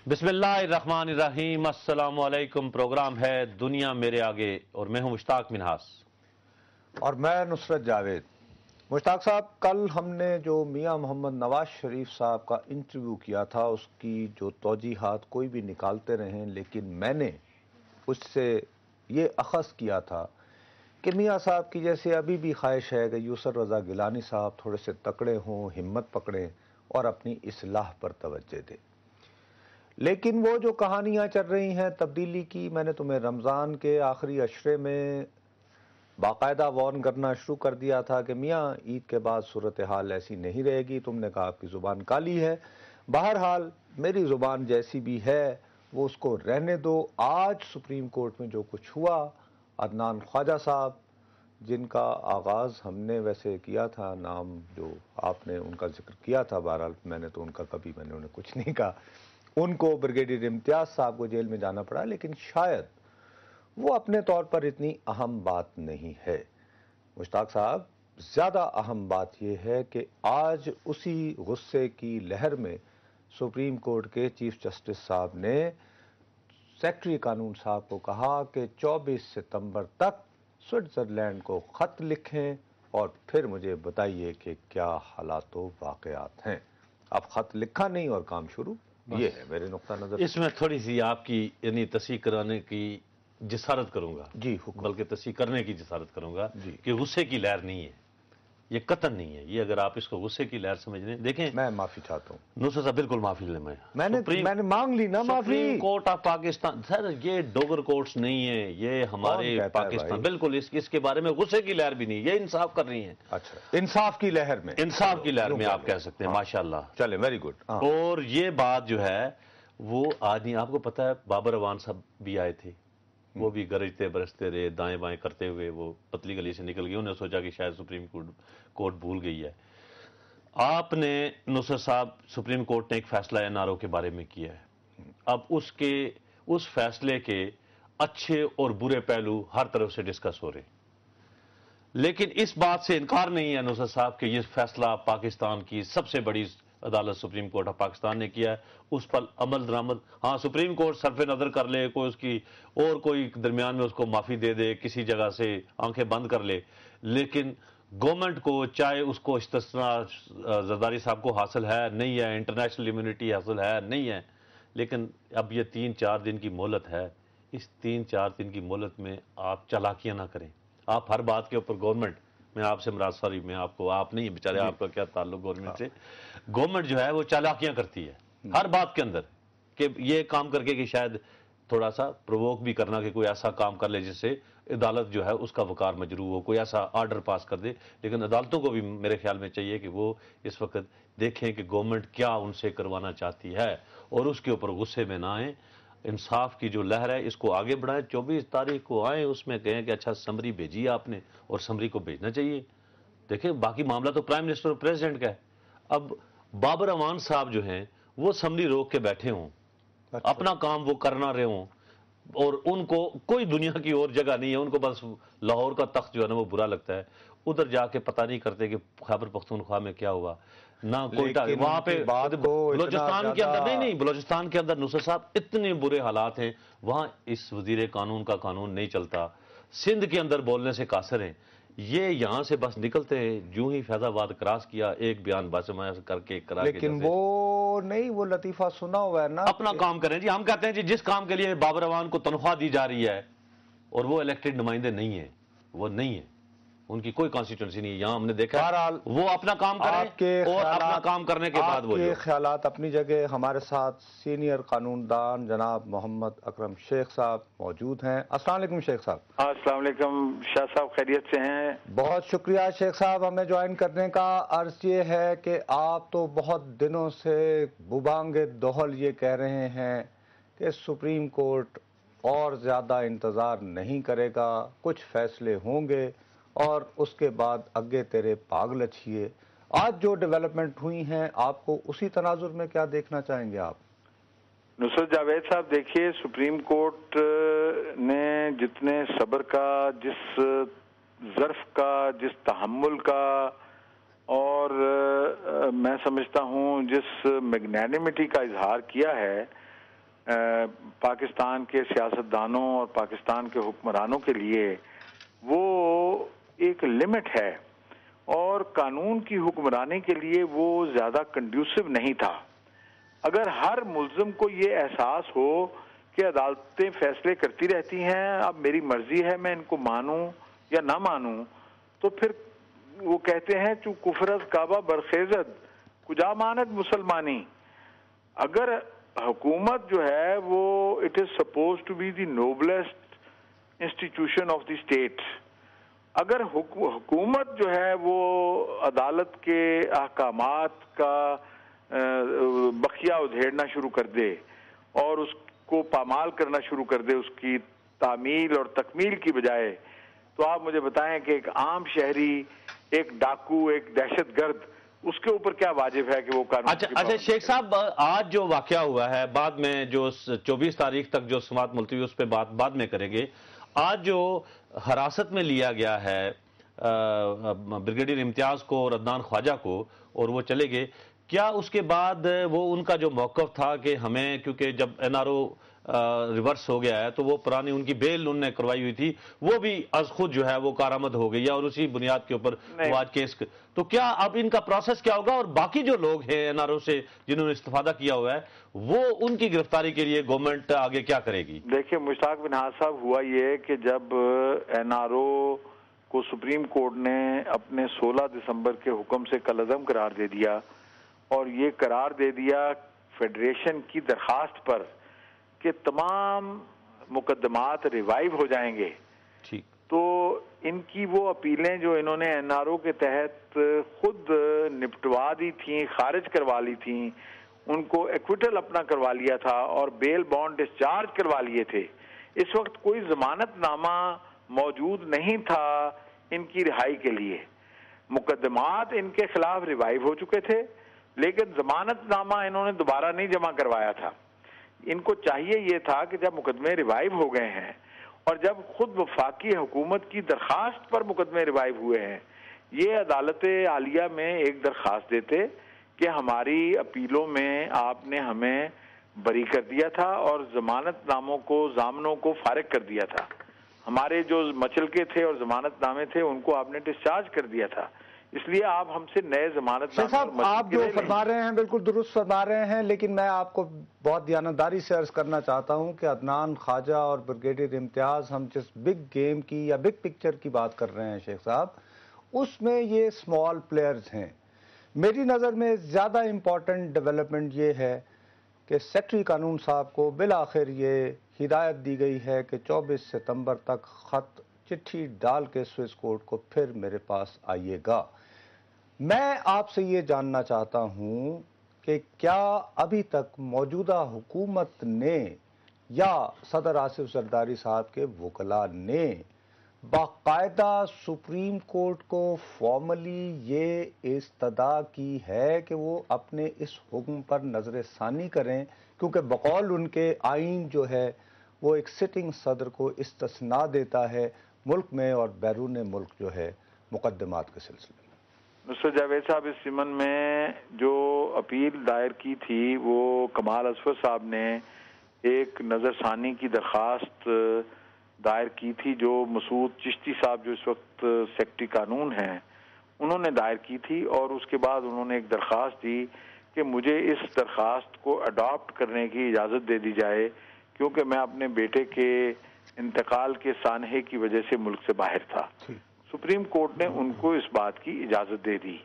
بسم اللہ الرحمن الرحیم، السلام علیکم۔ پروگرام ہے دنیا میرے آگے اور میں ہوں مشتاق منہاس اور میں نصرت جاوید۔ مشتاق صاحب، کل ہم نے جو میاں محمد نواز شریف صاحب کا انٹرویو کیا تھا اس کی جو توجیحات کوئی بھی نکالتے رہیں، لیکن میں نے اس سے یہ اخذ کیا تھا کہ میاں صاحب کی جیسے ابھی بھی خواہش ہے کہ یسر رضا گیلانی صاحب تھوڑے سے تکڑے ہوں، ہمت پکڑیں اور اپنی اصلاح پر توجہ دیں۔ لیکن وہ جو کہانیاں چل رہی ہیں تبدیلی کی، میں نے تمہیں رمضان کے آخری عشرے میں باقاعدہ وارن کرنا شروع کر دیا تھا کہ میاں عید کے بعد صورتحال ایسی نہیں رہے گی۔ تم نے کہا آپ کی زبان کالی ہے۔ بہرحال میری زبان جیسی بھی ہے وہ اس کو رہنے دو۔ آج سپریم کورٹ میں جو کچھ ہوا، عدنان خواجہ صاحب جن کا آغاز ہم نے ویسے کیا تھا، نام جو آپ نے ان کا ذکر کیا تھا، بہرحال میں نے تو ان کا کبھی میں نے انہیں کچھ نہیں کہا، ان کو بریگیڈیئر امتیاز صاحب کو جیل میں جانا پڑا، لیکن شاید وہ اپنے طور پر اتنی اہم بات نہیں ہے۔ مشتاق صاحب، زیادہ اہم بات یہ ہے کہ آج اسی غصے کی لہر میں سپریم کورٹ کے چیف جسٹس صاحب نے سیکریٹری قانون صاحب کو کہا کہ 24 ستمبر تک سوئٹزرلینڈ کو خط لکھیں اور پھر مجھے بتائیے کہ کیا حالات و واقعات ہیں۔ اب خط لکھا نہیں اور کام شروع، یہ ہے میرے نقطہ نظر۔ اس میں تھوڑی سی آپ کی تصحیح کرانے کی جسارت کروں گا، جی حکم۔ بلکہ تصحیح کرنے کی جسارت کروں گا جی، کہ غصے کی لہر نہیں ہے، یہ قطعاً نہیں ہے۔ یہ اگر آپ اس کو غصے کی لہر سمجھ لیں، دیکھیں میں معافی چاہتا ہوں۔ نصرت صاحب بالکل معافی لیں، میں نے مانگ لی نا معافی۔ سپریم کورٹ آف پاکستان، سر یہ ڈوگر کورٹس نہیں ہیں، یہ ہمارے پاکستان، بالکل اس کے بارے میں غصے کی لہر بھی نہیں، یہ انصاف کر رہی ہیں۔ اچھا، انصاف کی لہر میں، انصاف کی لہر میں آپ کہہ سکتے ہیں، ماشاءاللہ۔ چلے، ویری گڈ۔ اور یہ بات جو ہے وہ آج نہیں، آپ کو پتہ ہے بابر اعوان صاحب بھی آئے تھے، وہ بھی گرجتے برستے رہے، دائیں بائیں کرتے ہوئے وہ پتلی گلی سے نکل گئے، انہوں نے سوچا کہ شاید سپریم کورٹ بھول گئی ہے۔ آپ نے نصرت صاحب، سپریم کورٹ نے ایک فیصلہ این آر او کے بارے میں کیا ہے، اب اس فیصلے کے اچھے اور برے پہلو ہر طرف سے ڈسکس ہو رہے ہیں، لیکن اس بات سے انکار نہیں ہے نصرت صاحب کہ یہ فیصلہ پاکستان کی سب سے بڑی عدالت سپریم کورٹ آف پاکستان نے کیا ہے، اس پر عمل درآمد، ہاں سپریم کورٹ صرف نظر کر لے، کوئی اس کی اور کوئی درمیان میں اس کو معافی دے دے، کسی جگہ سے آنکھیں بند کر لے، لیکن گورنمنٹ کو چاہے اس کو استثناء زرداری صاحب کو حاصل ہے نہیں ہے، انٹرنیشنل امیونٹی حاصل ہے نہیں ہے، لیکن اب یہ 3-4 دن کی مہلت ہے، اس 3-4 دن کی مہلت میں آپ چالاکیاں نہ کریں۔ آپ ہر بات کے اوپر گورنمنٹ، میں آپ سے مراد، سوری میں آپ نہیں بیچارے، آپ کا کیا تعلق گورنمنٹ سے، گورنمنٹ جو ہے وہ چالاکیاں کرتی ہے ہر بات کے اندر، کہ یہ کام کر کے کہ شاید تھوڑا سا پرووک بھی کرنا کہ کوئی ایسا کام کر لے جس سے عدالت جو ہے اس کا وقار مجروح ہو، کوئی ایسا آرڈر پاس کر دے، لیکن عدالتوں کو بھی میرے خیال میں چاہیے کہ وہ اس وقت دیکھیں کہ گورنمنٹ کیا ان سے کروانا چاہتی ہے اور اس کے اوپر غصے میں نہ آئیں، انصاف کی جو لہر ہے اس کو آگے بڑھائیں۔ 24 تاریخ کو آئیں، اس میں کہیں کہ اچھا سمری بھیجی آپ نے، اور سمری کو بھیجنا چاہیے۔ دیکھیں باقی معاملہ تو پرائم منسٹر اور پریزیڈنٹ کا ہے۔ اب بابر اعوان صاحب جو ہیں وہ سمری روک کے بیٹھے ہوں، اپنا کام وہ کرنا رہے ہوں، اور ان کو کوئی دنیا کی اور جگہ نہیں ہے، ان کو بس لاہور کا تخت جو ہے نا وہ برا لگتا ہے، ادھر جا کے پتہ نہیں کرتے کہ خیبر پختونخوا میں کیا ہوا، نہ کوئٹہ، وہاں پہ بلوچستان کے اندر نہیں، بلوچستان کے اندر نصرت صاحب اتنے برے حالات ہیں، وہاں اس وزیر قانون کا قانون نہیں چلتا، سندھ کے اندر بولنے سے قاصر ہیں، یہ یہاں سے بس نکلتے ہیں، جو ہی فیض آباد کراس کیا ایک بیان باسمایا کر کے کرا کے، لیکن وہ نہیں، وہ لطیفہ سنا ہوا ہے نا، اپنا کام کریں جی۔ ہم کہتے ہیں جی جس کام کے لیے بابر اعوان کو تنخواہ دی جا رہی ہے اور وہ الیکٹڈ نمائندے نہیں ہیں، وہ نہیں ہیں، ان کی کوئی کانسٹیٹوئنسی نہیں ہے، یہاں ہم نے دیکھا وہ اپنا کام کریں اور اپنا کام کرنے کے بعد وہ خیالات اپنی جگہ۔ ہمارے ساتھ سینئر قانون دان جناب محمد اکرم شیخ صاحب موجود ہیں۔ السلام علیکم شیخ صاحب۔ السلام علیکم شاہ صاحب، خیریت سے ہیں؟ بہت شکریہ شیخ صاحب ہمیں جوائن کرنے کا۔ عرض یہ ہے کہ آپ تو بہت دنوں سے ببانگ دہل یہ کہہ رہے ہیں کہ سپریم کورٹ اور زیادہ انتظار نہیں کرے گا، کچھ فیصلے ہوں گے اور اس کے بعد اگے تیرے پاگ لچھیے۔ آج جو ڈیولپمنٹ ہوئی ہیں آپ کو اسی تناظر میں کیا دیکھنا چاہیں گے آپ؟ نصرت جاوید صاحب، دیکھیے سپریم کورٹ نے جتنے صبر کا، جس ظرف کا، جس تحمل کا، اور میں سمجھتا ہوں جس میگنینیمٹی کا اظہار کیا ہے، پاکستان کے سیاستدانوں اور پاکستان کے حکمرانوں کے لیے وہ ایک لمٹ ہے، اور قانون کی حکمرانی کے لیے وہ زیادہ کنڈیوسو نہیں تھا۔ اگر ہر ملزم کو یہ احساس ہو کہ عدالتیں فیصلے کرتی رہتی ہیں، اب میری مرضی ہے میں ان کو مانوں یا نہ مانوں، تو پھر وہ کہتے ہیں چوں کفرت کعبہ برخیزد کجا ماند مسلمانی۔ اگر حکومت جو ہے وہ it is supposed to be the noblest institution of the state, اگر حکومت جو ہے وہ عدالت کے احکامات کا بخیا ادھیڑنا شروع کر دے اور اس کو پامال کرنا شروع کر دے، اس کی تعمیل اور تکمیل کی بجائے، تو آپ مجھے بتائیں کہ ایک عام شہری، ایک ڈاکو، ایک دہشت گرد، اس کے اوپر کیا واجب ہے کہ وہ قانون کی اچھا پابندی شیخ صاحب، آج جو واقعہ ہوا ہے، بعد میں جو 24 تاریخ تک جو سماعت ملتوی اس پہ بعد میں کریں گے، آج جو حراست میں لیا گیا ہے بریگیڈیئر امتیاز کو اور عدنان خواجہ کو، اور وہ چلے گئے، کیا اس کے بعد وہ ان کا جو موقف تھا کہ ہمیں، کیونکہ جب این آر او ریورس ہو گیا ہے تو وہ پرانی ان کی بیل انہوں نے کروائی ہوئی تھی، وہ بھی از خود جو ہے وہ کارآمد ہو گئی ہے، اور اسی بنیاد کے اوپر وہ آج کیس، تو کیا اب ان کا پروسیس کیا ہوگا؟ اور باقی جو لوگ ہیں این آر او سے جنہوں نے استفادہ کیا ہوا ہے، وہ ان کی گرفتاری کے لیے گورنمنٹ آگے کیا کرے گی؟ دیکھیں مشتاق بن ہاد صاحب، ہوا یہ کہ جب این آر او کو سپریم کورٹ نے اپنے 16 دسمبر کے حکم سے کالعدم قرار دے دیا، اور یہ قرار دے دیا فیڈریشن کی درخواست پر کہ تمام مقدمات ریوائیو ہو جائیں گے، تو ان کی وہ اپیلیں جو انہوں نے این آر او کے تحت خود نپٹوا دی تھیں، خارج کروا لی تھیں، ان کو ایکویٹل اپنا کروا لیا تھا اور بیل بانڈ ڈسچارج کروا لیے تھے، اس وقت کوئی ضمانت نامہ موجود نہیں تھا ان کی رہائی کے لیے۔ مقدمات ان کے خلاف ریوائیو ہو چکے تھے، لیکن ضمانت نامہ انہوں نے دوبارہ نہیں جمع کروایا تھا۔ ان کو چاہیے یہ تھا کہ جب مقدمے ریوائیو ہو گئے ہیں، اور جب خود وفاقی حکومت کی درخواست پر مقدمے ریوائیو ہوئے ہیں، یہ عدالت عالیہ میں ایک درخواست دیتے کہ ہماری اپیلوں میں آپ نے ہمیں بری کر دیا تھا اور ضمانت ناموں کو، ضامنوں کو فارغ کر دیا تھا، ہمارے جو مچلکے تھے اور ضمانت نامے تھے ان کو آپ نے ڈسچارج کر دیا تھا، اس لیے آپ ہم سے نئے ضمانت نامے صاحب آپ جو فرما رہے ہیں بالکل درست فرما رہے ہیں، لیکن میں آپ کو بہت دیانتداری سے عرض کرنا چاہتا ہوں کہ عدنان خواجہ اور بریگیڈیئر امتیاز، ہم جس بگ گیم کی یا بگ پکچر کی بات کر رہے ہیں شیخ صاحب، اس میں یہ اسمال پلیئرز ہیں۔ میری نظر میں زیادہ امپورٹنٹ ڈیولپمنٹ یہ ہے کہ سیکرٹری قانون صاحب کو بالآخر یہ ہدایت دی گئی ہے کہ 24 ستمبر تک خط چٹھی ڈال کے سوئس کورٹ کو پھر میرے پاس آئیے گا۔ میں آپ سے یہ جاننا چاہتا ہوں کہ کیا ابھی تک موجودہ حکومت نے یا صدر آصف زرداری صاحب کے وکلاء نے باقاعدہ سپریم کورٹ کو فارملی یہ استدعا کی ہے کہ وہ اپنے اس حکم پر نظر ثانی کریں، کیونکہ بقول ان کے آئین جو ہے وہ ایک سٹنگ صدر کو استثناء دیتا ہے ملک میں اور بیرون ملک جو ہے مقدمات کے سلسلے میں؟ نصرت جاوید صاحب، اس ضمن میں جو اپیل دائر کی تھی وہ کمال اظفر صاحب نے ایک نظر ثانی کی درخواست دائر کی تھی، جو مسعود چشتی صاحب جو اس وقت سیکرٹری قانون ہیں انہوں نے دائر کی تھی، اور اس کے بعد انہوں نے ایک درخواست دی کہ مجھے اس درخواست کو اڈاپٹ کرنے کی اجازت دے دی جائے، کیونکہ میں اپنے بیٹے کے انتقال کے سانحے کی وجہ سے ملک سے باہر تھا۔ سپریم کورٹ نے ان کو اس بات کی اجازت دے دی،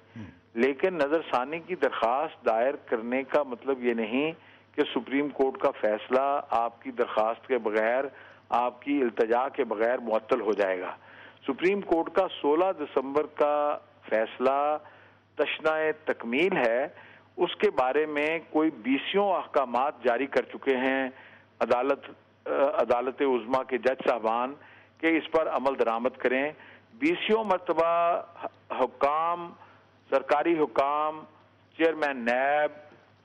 لیکن نظر ثانی کی درخواست دائر کرنے کا مطلب یہ نہیں کہ سپریم کورٹ کا فیصلہ آپ کی درخواست کے بغیر، آپ کی التجا کے بغیر معطل ہو جائے گا۔ سپریم کورٹ کا 16 دسمبر کا فیصلہ تشنہ تکمیل ہے، اس کے بارے میں کوئی 20 احکامات جاری کر چکے ہیں عدالت عظمیٰ کے جج صاحبان کہ اس پر عمل درآمد کریں۔ 20 مرتبہ حکام، سرکاری حکام، چیئرمین نیب،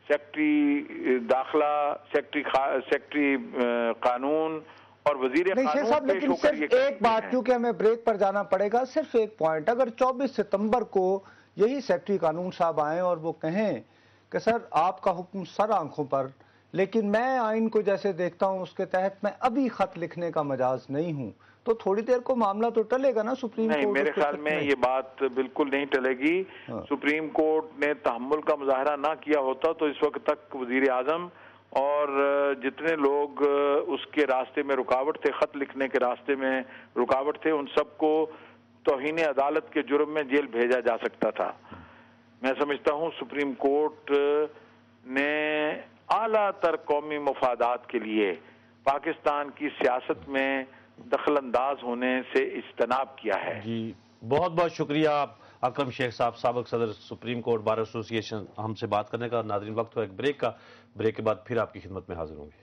سیکرٹری داخلہ، سیکرٹری قانون اور وزیر قانون صاحب، لیکن صرف ایک بات، کیونکہ ہمیں بریک پر جانا پڑے گا، صرف ایک پوائنٹ، اگر 24 ستمبر کو یہی سیکرٹری قانون صاحب آئیں اور وہ کہیں کہ سر آپ کا حکم سر آنکھوں پر لیکن میں آئین کو جیسے دیکھتا ہوں اس کے تحت میں ابھی خط لکھنے کا مجاز نہیں ہوں، تو تھوڑی دیر کو معاملہ تو ٹلے گا نا سپریم کورٹ؟ نہیں، میرے خیال میں یہ بات بالکل نہیں ٹلے گی. سپریم کورٹ نے تحمل کا مظاہرہ نہ کیا ہوتا تو اس وقت تک وزیر اعظم اور جتنے لوگ اس کے راستے میں رکاوٹ تھے، خط لکھنے کے راستے میں رکاوٹ تھے، ان سب کو توہین عدالت کے جرم میں جیل بھیجا جا سکتا تھا. میں سمجھتا ہوں سپریم کورٹ نے اعلیٰ تر قومی مفادات کے لیے پاکستان کی سیاست میں دخل انداز ہونے سے اجتناب کیا ہے. جی بہت بہت شکریہ اکرم شیخ صاحب، سابق صدر سپریم کورٹ بار ایسوسی ایشن، ہم سے بات کرنے کا. ناظرین وقت ہوا ایک بریک کا، بریک کے بعد پھر آپ کی خدمت میں حاضر ہوں گے.